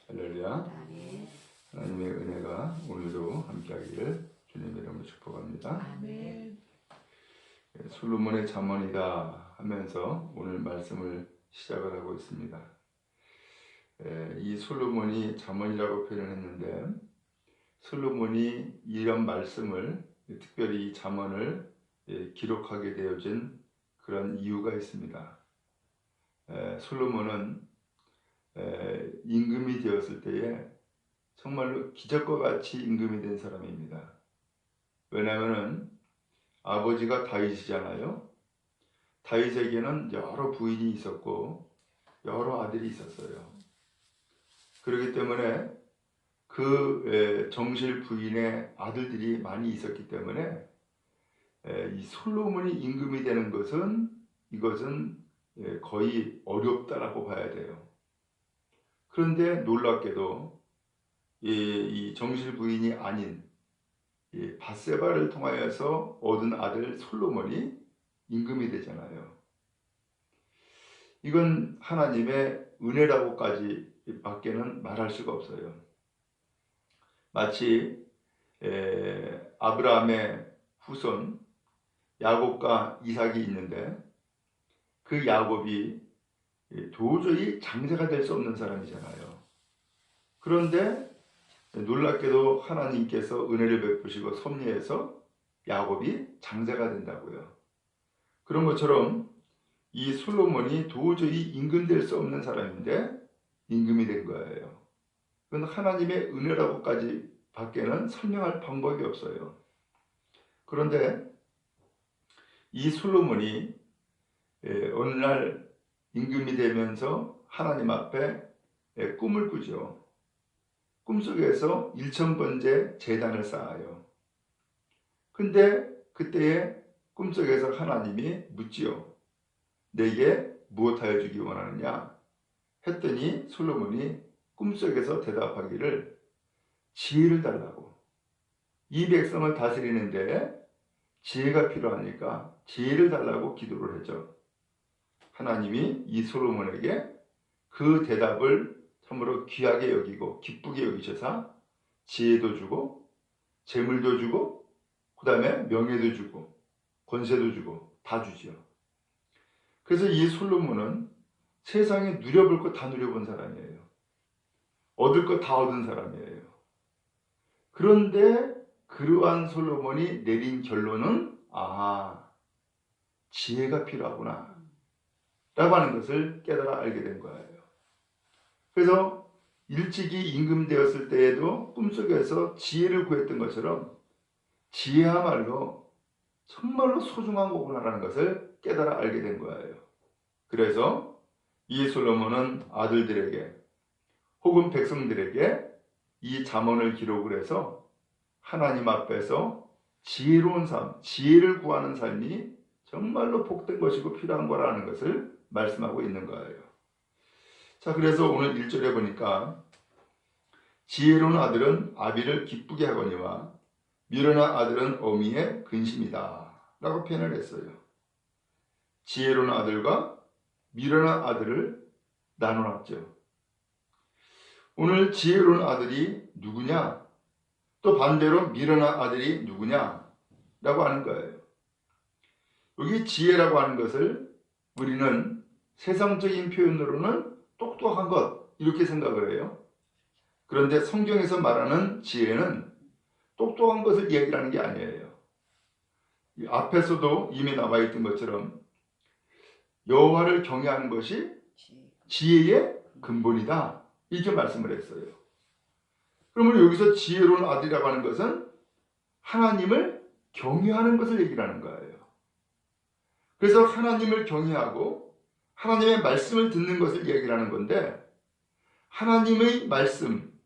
할렐루야. 하나님의 은혜가 오늘도 함께하기를 주님의 이름으로 축복합니다. 아멘. 솔로몬의 잠언이다 하면서 오늘 말씀을 시작을 하고 있습니다. 이 솔로몬이 잠언이라고 표현했는데, 솔로몬이 이런 말씀을, 특별히 이 잠언을 기록하게 되어진 그런 이유가 있습니다. 솔로몬은 임금이 되었을 때에 정말로 기적과 같이 임금이 된 사람입니다. 왜냐하면 아버지가 다윗이잖아요. 다윗에게는 여러 부인이 있었고 여러 아들이 있었어요. 그렇기 때문에 그 정실 부인의 아들들이 많이 있었기 때문에 이 솔로몬이 임금이 되는 이것은 거의 어렵다라고 봐야 돼요. 그런데 놀랍게도 이 정실 부인이 아닌 밧세바를 통하여서 얻은 아들 솔로몬이 임금이 되잖아요. 이건 하나님의 은혜라고까지 밖에는 말할 수가 없어요. 마치 아브라함의 후손 야곱과 이삭이 있는데, 그 야곱이 도저히 장자가 될 수 없는 사람이잖아요. 그런데 놀랍게도 하나님께서 은혜를 베푸시고 섭리해서 야곱이 장자가 된다고요. 그런 것처럼 이 솔로몬이 도저히 임금 될 수 없는 사람인데 임금이 된 거예요. 그건 하나님의 은혜라고까지 밖에는 설명할 방법이 없어요. 그런데 이 솔로몬이 어느 날 임금이 되면서 하나님 앞에 꿈을 꾸죠. 꿈속에서 1000번째 제단을 쌓아요. 근데 그때에 꿈속에서 하나님이 묻지요. 내게 무엇하여 주기 원하느냐 했더니 솔로몬이 꿈속에서 대답하기를 지혜를 달라고. 이 백성을 다스리는데 지혜가 필요하니까 지혜를 달라고 기도를 하죠. 하나님이 이 솔로몬에게 그 대답을 참으로 귀하게 여기고 기쁘게 여기셔서 지혜도 주고 재물도 주고 그 다음에 명예도 주고 권세도 주고 다 주지요. 그래서 이 솔로몬은 세상에 누려볼 것 다 누려본 사람이에요. 얻을 것 다 얻은 사람이에요. 그런데 그러한 솔로몬이 내린 결론은 지혜가 필요하구나 라고 하는 것을 깨달아 알게 된 거예요. 그래서 일찍이 임금 되었을 때에도 꿈속에서 지혜를 구했던 것처럼 지혜야말로 정말로 소중한 거구나라는 것을 깨달아 알게 된 거예요. 그래서 이 솔로몬은 아들들에게 혹은 백성들에게 이 잠언을 기록을 해서 하나님 앞에서 지혜로운 삶, 지혜를 구하는 삶이 정말로 복된 것이고 필요한 거라는 것을 말씀하고 있는 거예요. 자, 그래서 오늘 1절에 보니까 지혜로운 아들은 아비를 기쁘게 하거니와 미련한 아들은 어미의 근심이다 라고 표현을 했어요. 지혜로운 아들과 미련한 아들을 나눠놨죠. 오늘 지혜로운 아들이 누구냐? 또 반대로 미련한 아들이 누구냐? 라고 하는 거예요. 여기 지혜라고 하는 것을 우리는 세상적인 표현으로는 똑똑한 것 이렇게 생각을 해요. 그런데 성경에서 말하는 지혜는 똑똑한 것을 얘기하는 게 아니에요. 앞에서도 이미 나와 있던 것처럼 여호와를 경외하는 것이 지혜의 근본이다 이렇게 말씀을 했어요. 그러면 여기서 지혜로운 아들이라고 하는 것은 하나님을 경외하는 것을 얘기하는 거예요. 그래서 하나님을 경외하고 하나님의 말씀을 듣는 것을 얘기하는 건데, 하나님의 말씀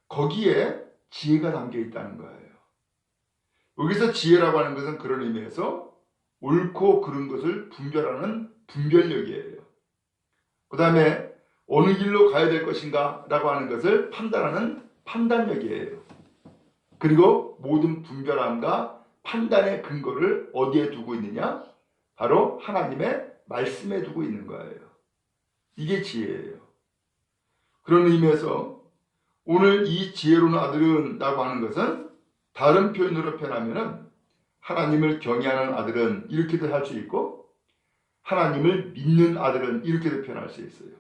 거기에 지혜가 담겨 있다는 거예요. 여기서 지혜라고 하는 것은 그런 의미에서 옳고 그른 것을 분별하는 분별력이에요. 그 다음에 어느 길로 가야 될 것인가 라고 하는 것을 판단하는 판단력이에요. 그리고 모든 분별함과 판단의 근거를 어디에 두고 있느냐? 바로 하나님의 말씀에 두고 있는 거예요. 이게 지혜예요. 그런 의미에서 오늘 이 지혜로운 아들은 라고 하는 것은 다른 표현으로 표현하면 하나님을 경외하는 아들은 이렇게도 할 수 있고 하나님을 믿는 아들은 이렇게도 표현할 수 있어요.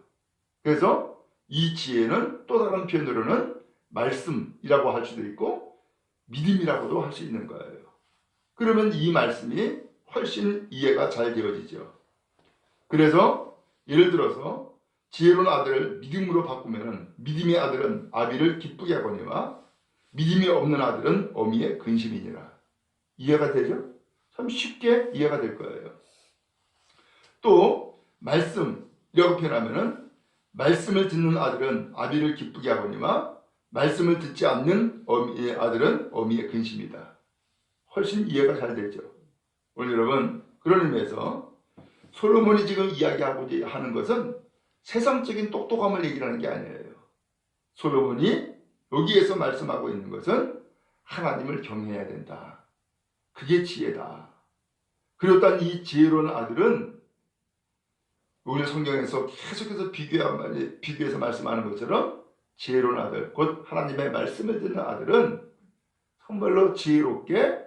그래서 이 지혜는 또 다른 표현으로는 말씀이라고 할 수도 있고 믿음이라고도 할 수 있는 거예요. 그러면 이 말씀이 훨씬 이해가 잘 되어지죠. 그래서 예를 들어서 지혜로운 아들을 믿음으로 바꾸면 믿음의 아들은 아비를 기쁘게 하거니와 믿음이 없는 아들은 어미의 근심이니라. 이해가 되죠? 참 쉽게 이해가 될 거예요. 또 말씀이라고 표현하면 말씀을 듣는 아들은 아비를 기쁘게 하거니와 말씀을 듣지 않는 어미의 아들은 어미의 근심이다. 훨씬 이해가 잘 되죠. 오늘 여러분 그런 의미에서 솔로몬이 지금 이야기하고자 하는 것은 세상적인 똑똑함을 얘기하는 게 아니에요. 솔로몬이 여기에서 말씀하고 있는 것은 하나님을 경외해야 된다. 그게 지혜다. 그리고 또 이 지혜로운 아들은 오늘 성경에서 계속해서 비교해서 말씀하는 것처럼 지혜로운 아들, 곧 하나님의 말씀을 듣는 아들은 정말로 지혜롭게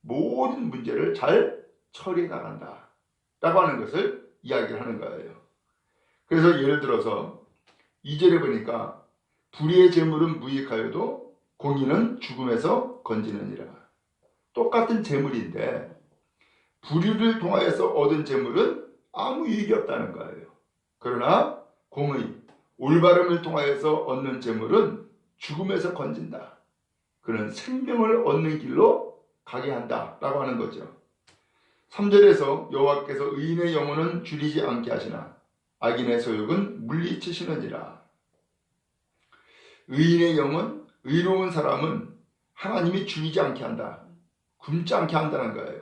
모든 문제를 잘 처리해 나간다 라고 하는 것을 이야기를 하는 거예요. 그래서 예를 들어서 2절에 보니까 불의의 재물은 무익하여도 공의는 죽음에서 건지느니라. 똑같은 재물인데 불의를 통하여서 얻은 재물은 아무 유익이 없다는 거예요. 그러나 공의, 올바름을 통하여서 얻는 재물은 죽음에서 건진다. 그는 생명을 얻는 길로 가게 한다 라고 하는 거죠. 3절에서 여호와께서 의인의 영혼은 줄이지 않게 하시나 악인의 소욕은 물리치시느니라. 의인의 영혼, 의로운 사람은 하나님이 줄이지 않게 한다. 굶지 않게 한다는 거예요.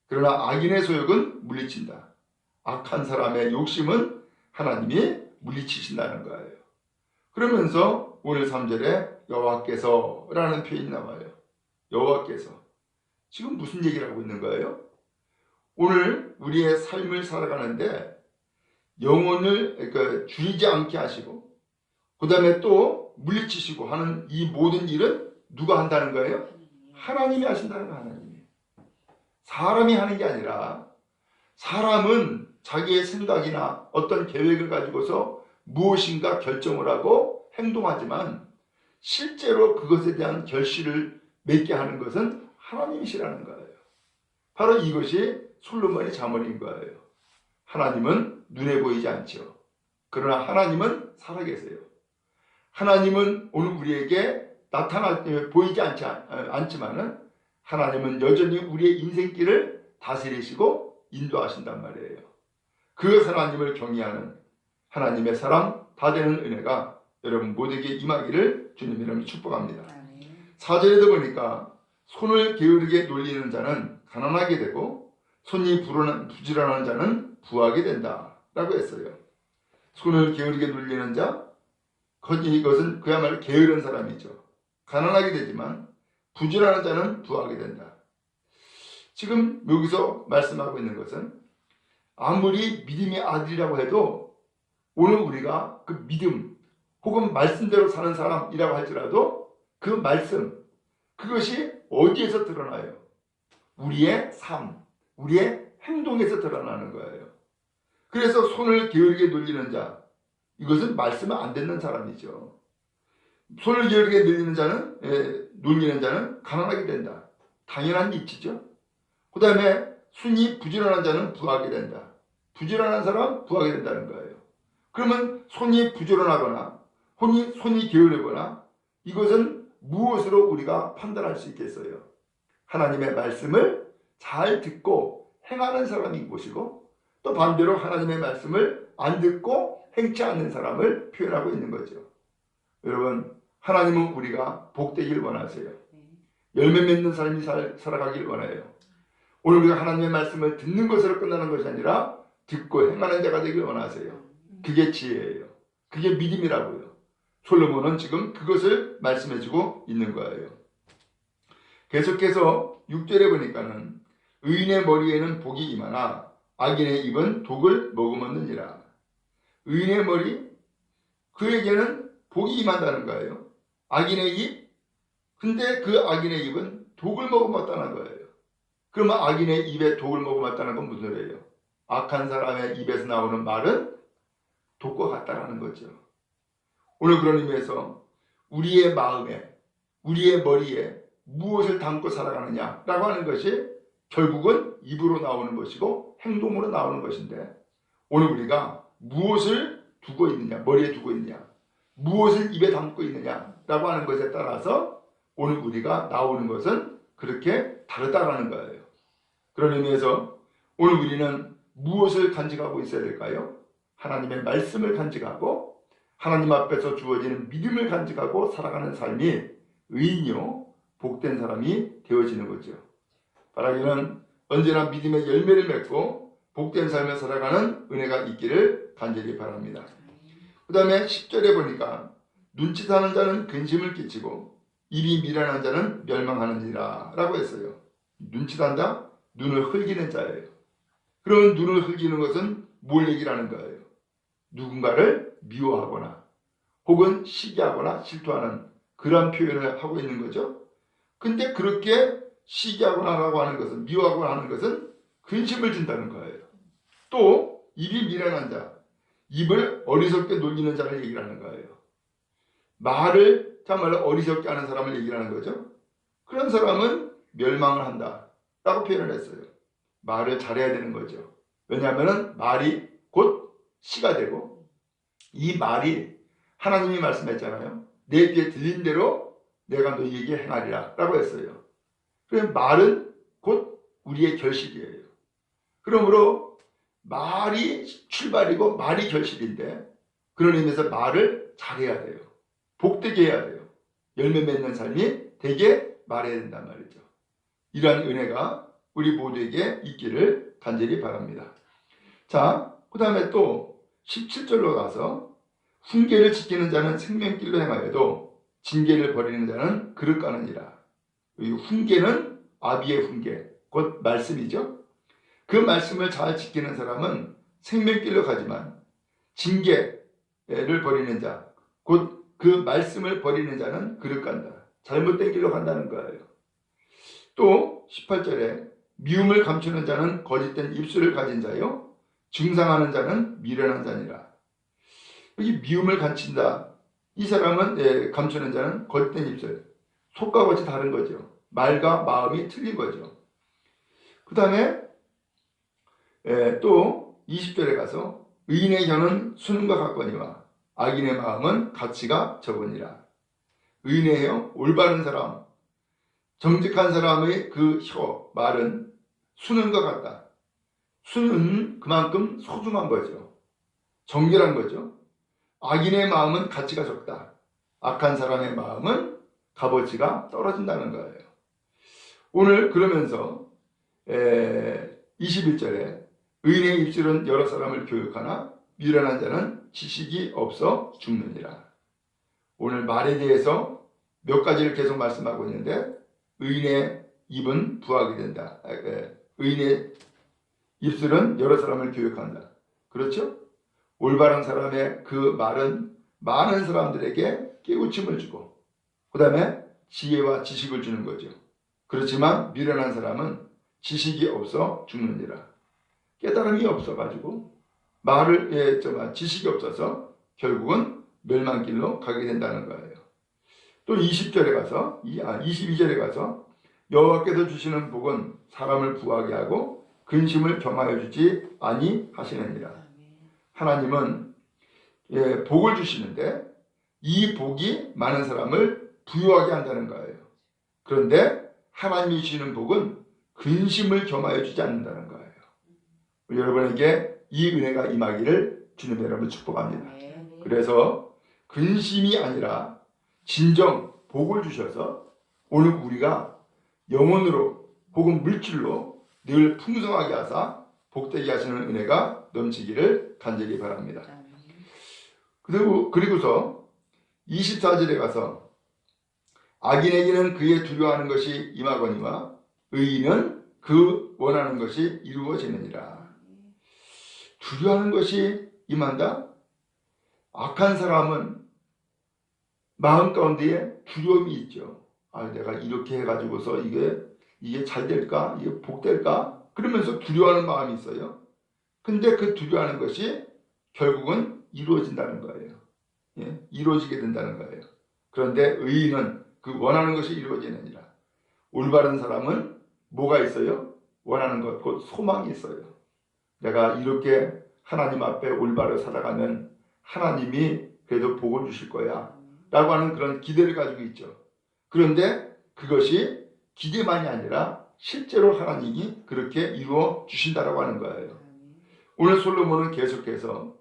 그러나 악인의 소욕은 물리친다. 악한 사람의 욕심은 하나님이 물리치신다는 거예요. 그러면서 오늘 3절에 여호와께서 라는 표현이 나와요. 여호와께서. 지금 무슨 얘기를 하고 있는 거예요? 오늘 우리의 삶을 살아가는데 영혼을 줄이지 않게 하시고 그 다음에 또 물리치시고 하는 이 모든 일은 누가 한다는 거예요? 하나님이 하신다는 거예요. 하나님이. 사람이 하는 게 아니라 사람은 자기의 생각이나 어떤 계획을 가지고서 무엇인가 결정을 하고 행동하지만 실제로 그것에 대한 결실을 맺게 하는 것은 하나님이시라는 거예요. 바로 이것이 솔로몬의 잠언인 거예요. 하나님은 눈에 보이지 않죠. 그러나 하나님은 살아계세요. 하나님은 오늘 우리에게 보이지 않지만은 하나님은 여전히 우리의 인생길을 다스리시고 인도하신단 말이에요. 그 하나님을 경외하는 하나님의 사람 다 되는 은혜가 여러분 모두에게 임하기를 주님 이름으로 축복합니다. 4절에도 보니까 손을 게으르게 놀리는 자는 가난하게 되고 손이 부지런한 자는 부하게 된다 라고 했어요. 손을 게으르게 놀리는 자, 이것은 그야말로 게으른 사람이죠. 가난하게 되지만 부지런한 자는 부하게 된다. 지금 여기서 말씀하고 있는 것은 아무리 믿음의 아들이라고 해도 오늘 우리가 그 믿음 혹은 말씀대로 사는 사람이라고 할지라도 그 말씀, 그것이 어디에서 드러나요? 우리의 삶, 우리의 행동에서 드러나는 거예요. 그래서 손을 게으르게 놀리는 자, 이것은 말씀을 안 듣는 사람이죠. 손을 게으르게 놀리는 자는 가난하게 된다. 당연한 이치죠. 그 다음에 손이 부지런한 자는 부하게 된다. 부지런한 사람 부하게 된다는 거예요. 그러면 손이 부지런하거나 손이 게으르거나 이것은 무엇으로 우리가 판단할 수 있겠어요? 하나님의 말씀을 잘 듣고 행하는 사람인 것이고 또 반대로 하나님의 말씀을 안 듣고 행치 않는 사람을 표현하고 있는 거죠. 여러분 하나님은 우리가 복되길 원하세요. 열매 맺는 삶이 살아가길 원해요. 오늘 우리가 하나님의 말씀을 듣는 것으로 끝나는 것이 아니라 듣고 행하는 자가 되길 원하세요. 그게 지혜예요. 그게 믿음이라고요. 솔로몬은 지금 그것을 말씀해주고 있는 거예요. 계속해서 6절에 보니까는 의인의 머리에는 복이 임하나 악인의 입은 독을 머금었느니라. 의인의 머리, 그에게는 복이 임한다는 거예요. 악인의 입, 근데 그 악인의 입은 독을 머금었다는 거예요. 그러면 악인의 입에 독을 머금었다는 건 무슨 소리예요? 악한 사람의 입에서 나오는 말은 독과 같다라는 거죠. 오늘 그런 의미에서 우리의 마음에, 우리의 머리에 무엇을 담고 살아가느냐라고 하는 것이 결국은 입으로 나오는 것이고 행동으로 나오는 것인데, 오늘 우리가 무엇을 두고 있느냐, 머리에 두고 있느냐, 무엇을 입에 담고 있느냐라고 하는 것에 따라서 오늘 우리가 나오는 것은 그렇게 다르다라는 거예요. 그런 의미에서 오늘 우리는 무엇을 간직하고 있어야 될까요? 하나님의 말씀을 간직하고 하나님 앞에서 주어지는 믿음을 간직하고 살아가는 삶이 의인이요 복된 사람이 되어지는 거죠. 바라기는 언제나 믿음의 열매를 맺고 복된 삶을 살아가는 은혜가 있기를 간절히 바랍니다. 그 다음에 10절에 보니까 눈짓하는 자는 근심을 끼치고 입이 미련한 자는 멸망하느니라 라고 했어요. 눈짓한다? 눈을 흘기는 자예요. 그러면 눈을 흘기는 것은 뭘 얘기하는 거예요? 누군가를 미워하거나 혹은 시기하거나 질투하는 그런 표현을 하고 있는 거죠. 근데 그렇게 시기하거나 하는 것은, 미워하거나 하는 것은 근심을 준다는 거예요. 또 입이 미련한 자, 입을 어리석게 놀리는 자를 얘기를 하는 거예요. 말을 참말로 어리석게 하는 사람을 얘기를 하는 거죠. 그런 사람은 멸망을 한다 라고 표현을 했어요. 말을 잘해야 되는 거죠. 왜냐하면 말이 곧 시가 되고, 이 말이 하나님이 말씀했잖아요. 내 귀에 들린 대로 내가 너희에게 행하리라 라고 했어요. 그럼 말은 곧 우리의 결실이에요. 그러므로 말이 출발이고 말이 결실인데, 그런 의미에서 말을 잘해야 돼요. 복되게 해야 돼요. 열매 맺는 삶이 되게 말해야 된단 말이죠. 이러한 은혜가 우리 모두에게 있기를 간절히 바랍니다. 자, 그 다음에 또 17절로 가서 훈계를 지키는 자는 생명길로 행하여도 징계를 버리는 자는 그릇 가느니라. 이 훈계는 아비의 훈계, 곧 말씀이죠. 그 말씀을 잘 지키는 사람은 생명길로 가지만 징계를 버리는 자, 곧 그 말씀을 버리는 자는 그릇 간다. 잘못된 길로 간다는 거예요. 또 18절에 미움을 감추는 자는 거짓된 입술을 가진 자요, 증상하는 자는 미련한 자니라. 여기 미움을 감춘다. 이 사람은 감추는 자는 거짓된 입술, 속과 겉이 다른 거죠. 말과 마음이 틀린 거죠. 그 다음에 또 20절에 가서 의인의 혀는 수능과 같거니와 악인의 마음은 가치가 적으니라. 의인의 혀, 올바른 사람, 정직한 사람의 그 혀, 말은 수능과 같다. 수는 그만큼 소중한 거죠. 정결한 거죠. 악인의 마음은 가치가 적다. 악한 사람의 마음은 값어치가 떨어진다는 거예요. 오늘 그러면서 21절에 의인의 입술은 여러 사람을 교육하나 미련한 자는 지식이 없어 죽느니라. 오늘 말에 대해서 몇 가지를 계속 말씀하고 있는데, 의인의 입은 부하게 된다. 의인의 입술은 여러 사람을 교육한다. 그렇죠? 올바른 사람의 그 말은 많은 사람들에게 깨우침을 주고, 그 다음에 지혜와 지식을 주는 거죠. 그렇지만 미련한 사람은 지식이 없어 죽느니라. 깨달음이 없어가지고 지식이 없어서 결국은 멸망길로 가게 된다는 거예요. 또 20절에 가서 22절에 가서 여호와께서 주시는 복은 사람을 부하게 하고 근심을 겸하여 주지 아니하시느니라. 하나님은 복을 주시는데 이 복이 많은 사람을 부유하게 한다는 거예요. 그런데 하나님이 주시는 복은 근심을 겸하여 주지 않는다는 거예요. 여러분에게 이 은혜가 임하기를 주님의 이름으로 축복합니다. 그래서 근심이 아니라 진정 복을 주셔서 오늘 우리가 영혼으로 혹은 물질로 늘 풍성하게 하사 복되게 하시는 은혜가 넘치기를 간절히 바랍니다. 그리고서 24절에 가서 악인에게는 그의 두려워하는 것이 임하거니와 의인은 그 원하는 것이 이루어지느니라. 두려워하는 것이 임한다? 악한 사람은 마음 가운데에 두려움이 있죠. 아, 내가 이렇게 해가지고서 이게 잘 될까? 이게 복될까? 그러면서 두려워하는 마음이 있어요. 근데 그 두려워하는 것이 결국은 이루어진다는 거예요. 예? 이루어지게 된다는 거예요. 그런데 의인은 그 원하는 것이 이루어지느니라. 올바른 사람은 뭐가 있어요? 원하는 것, 곧 소망이 있어요. 내가 이렇게 하나님 앞에 올바로 살아가면 하나님이 그래도 복을 주실 거야 라고 하는 그런 기대를 가지고 있죠. 그런데 그것이 기대만이 아니라 실제로 하나님이 그렇게 이루어 주신다라고 하는 거예요. 오늘 솔로몬은 계속해서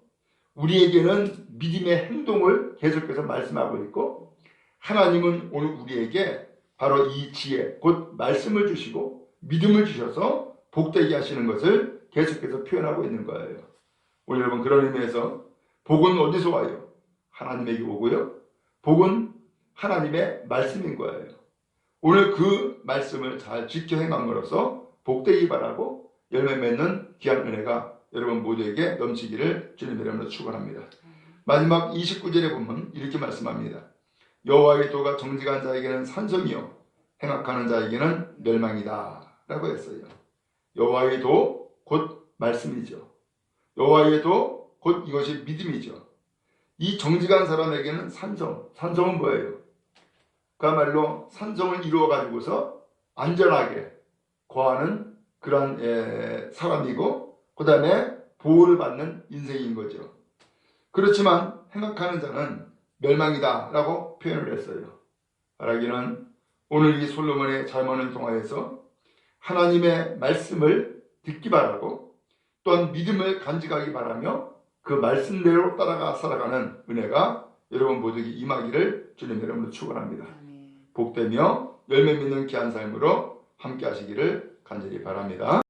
우리에게는 믿음의 행동을 계속해서 말씀하고 있고, 하나님은 오늘 우리에게 바로 이 지혜, 곧 말씀을 주시고 믿음을 주셔서 복되게 하시는 것을 계속해서 표현하고 있는 거예요. 오늘 여러분, 그런 의미에서 복은 어디서 와요? 하나님에게 오고요. 복은 하나님의 말씀인 거예요. 오늘 그 말씀을 잘 지켜 행함으로써 복되기 바라고 열매 맺는 귀한 은혜가 여러분 모두에게 넘치기를 주님 이름으로 축원합니다. 마지막 29절에 보면 이렇게 말씀합니다. 여호와의 도가 정직한 자에게는 산성이요 행악하는 자에게는 멸망이다 라고 했어요. 여호와의 도 곧 말씀이죠. 여호와의 도 곧 이것이 믿음이죠. 이 정직한 사람에게는 산성은 뭐예요? 그야말로 산성을 이루어 가지고서 안전하게 거하는 그런 사람이고, 그 다음에 보호를 받는 인생인 거죠. 그렇지만 행악하는 자는 멸망이다 라고 표현을 했어요. 말하기는 오늘 이 솔로몬의 잠언을 통하여서 하나님의 말씀을 듣기 바라고, 또한 믿음을 간직하기 바라며 그 말씀대로 따라가 살아가는 은혜가 여러분 모두에게 임하기를 주님 이름으로 축원합니다. 복되며 열매 맺는 귀한 삶으로 함께 하시기를 간절히 바랍니다.